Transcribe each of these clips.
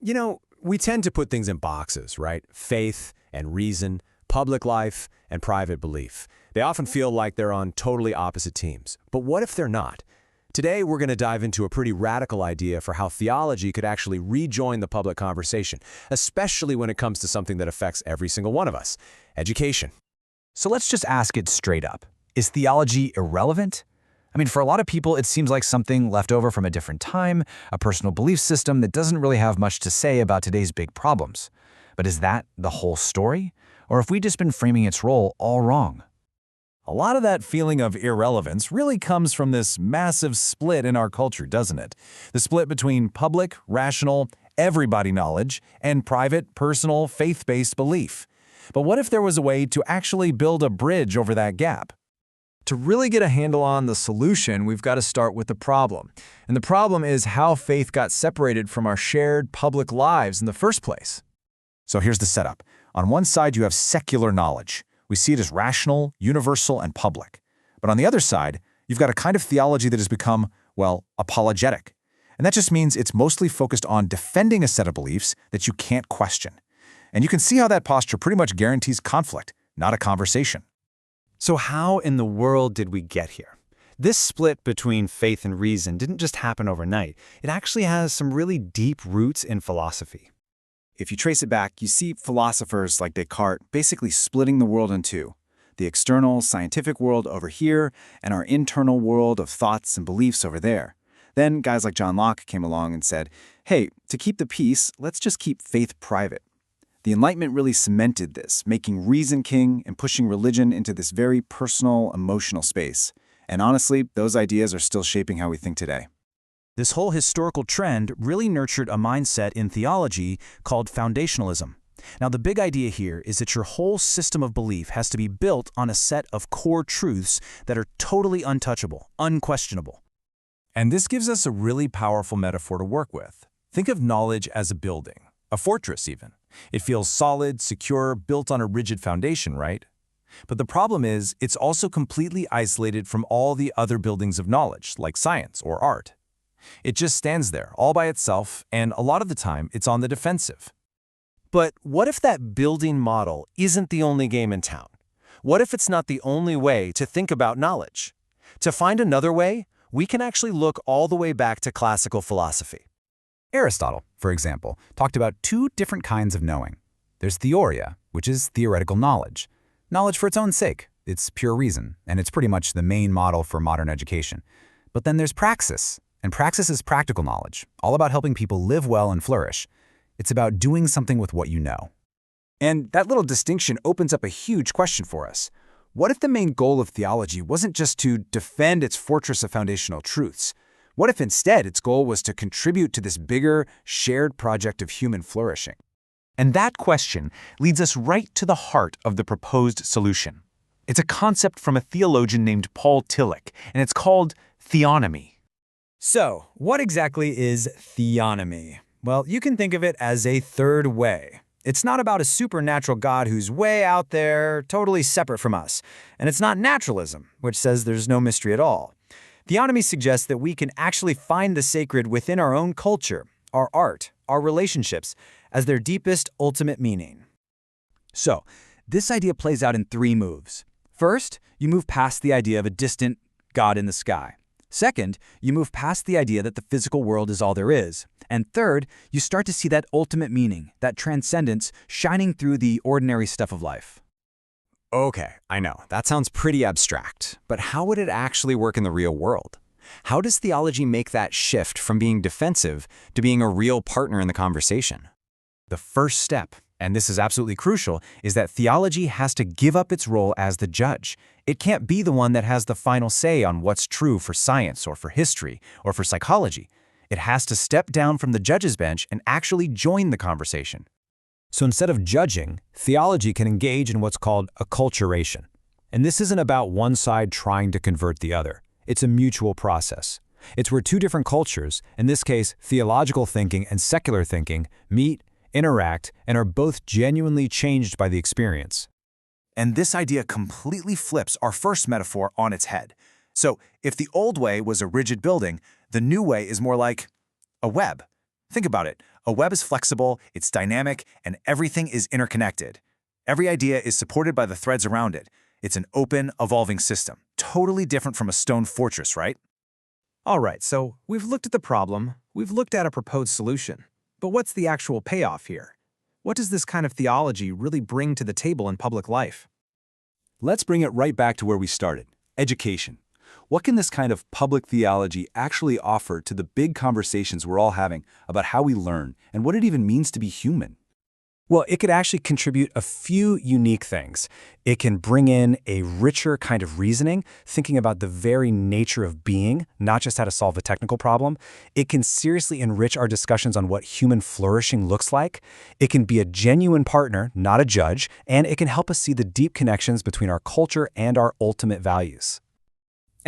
We tend to put things in boxes, right? Faith and reason, public life and private belief. They often feel like they're on totally opposite teams. But what if they're not? Today, we're going to dive into a pretty radical idea for how theology could actually rejoin the public conversation, especially when it comes to something that affects every single one of us, education. So let's just ask it straight up. Is theology irrelevant? I mean, for a lot of people, it seems like something left over from a different time, a personal belief system that doesn't really have much to say about today's big problems. But is that the whole story? Or have we just been framing its role all wrong? A lot of that feeling of irrelevance really comes from this massive split in our culture, doesn't it? The split between public, rational, everybody knowledge, and private, personal, faith-based belief. But what if there was a way to actually build a bridge over that gap? To really get a handle on the solution, we've got to start with the problem. And the problem is how faith got separated from our shared public lives in the first place. So here's the setup. On one side, you have secular knowledge. We see it as rational, universal, and public. But on the other side, you've got a kind of theology that has become, well, apologetic. And that just means it's mostly focused on defending a set of beliefs that you can't question. And you can see how that posture pretty much guarantees conflict, not a conversation. So how in the world did we get here? This split between faith and reason didn't just happen overnight. It actually has some really deep roots in philosophy. If you trace it back, you see philosophers like Descartes basically splitting the world in two. The external, scientific world over here, and our internal world of thoughts and beliefs over there. Then guys like John Locke came along and said, hey, to keep the peace, let's just keep faith private. The Enlightenment really cemented this, making reason king and pushing religion into this very personal, emotional space. And honestly, those ideas are still shaping how we think today. This whole historical trend really nurtured a mindset in theology called foundationalism. Now, the big idea here is that your whole system of belief has to be built on a set of core truths that are totally untouchable, unquestionable. And this gives us a really powerful metaphor to work with. Think of knowledge as a building, a fortress even. It feels solid, secure, built on a rigid foundation, right? But the problem is, it's also completely isolated from all the other buildings of knowledge, like science or art. It just stands there, all by itself, and a lot of the time, it's on the defensive. But what if that building model isn't the only game in town? What if it's not the only way to think about knowledge? To find another way, we can actually look all the way back to classical philosophy. Aristotle, for example, talked about two different kinds of knowing. There's theoria, which is theoretical knowledge. Knowledge for its own sake. It's pure reason, and it's pretty much the main model for modern education. But then there's praxis, and praxis is practical knowledge, all about helping people live well and flourish. It's about doing something with what you know. And that little distinction opens up a huge question for us. What if the main goal of theology wasn't just to defend its fortress of foundational truths? What if instead its goal was to contribute to this bigger, shared project of human flourishing? And that question leads us right to the heart of the proposed solution. It's a concept from a theologian named Paul Tillich, and it's called theonomy. So, what exactly is theonomy? Well, you can think of it as a third way. It's not about a supernatural God who's way out there, totally separate from us. And it's not naturalism, which says there's no mystery at all. Theonomy suggests that we can actually find the sacred within our own culture, our art, our relationships, as their deepest, ultimate meaning. So, this idea plays out in three moves. First, you move past the idea of a distant God in the sky. Second, you move past the idea that the physical world is all there is. And third, you start to see that ultimate meaning, that transcendence, shining through the ordinary stuff of life. Okay, I know, that sounds pretty abstract, but how would it actually work in the real world? How does theology make that shift from being defensive to being a real partner in the conversation? The first step, and this is absolutely crucial, is that theology has to give up its role as the judge. It can't be the one that has the final say on what's true for science or for history or for psychology. It has to step down from the judge's bench and actually join the conversation. So instead of judging, theology can engage in what's called acculturation. And this isn't about one side trying to convert the other. It's a mutual process. It's where two different cultures, in this case theological thinking and secular thinking, meet, interact, and are both genuinely changed by the experience. And this idea completely flips our first metaphor on its head. So if the old way was a rigid building, the new way is more like a web. Think about it. A web is flexible, it's dynamic, and everything is interconnected. Every idea is supported by the threads around it. It's an open, evolving system. Totally different from a stone fortress, right? All right, so we've looked at the problem, we've looked at a proposed solution. But what's the actual payoff here? What does this kind of theology really bring to the table in public life? Let's bring it right back to where we started, education. What can this kind of public theology actually offer to the big conversations we're all having about how we learn and what it even means to be human? Well, it could actually contribute a few unique things. It can bring in a richer kind of reasoning, thinking about the very nature of being, not just how to solve a technical problem. It can seriously enrich our discussions on what human flourishing looks like. It can be a genuine partner, not a judge, and it can help us see the deep connections between our culture and our ultimate values.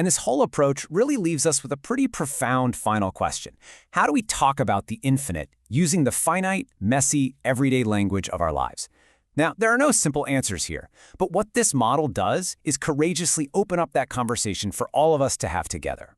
And this whole approach really leaves us with a pretty profound final question. How do we talk about the infinite using the finite, messy, everyday language of our lives? Now, there are no simple answers here, but what this model does is courageously open up that conversation for all of us to have together.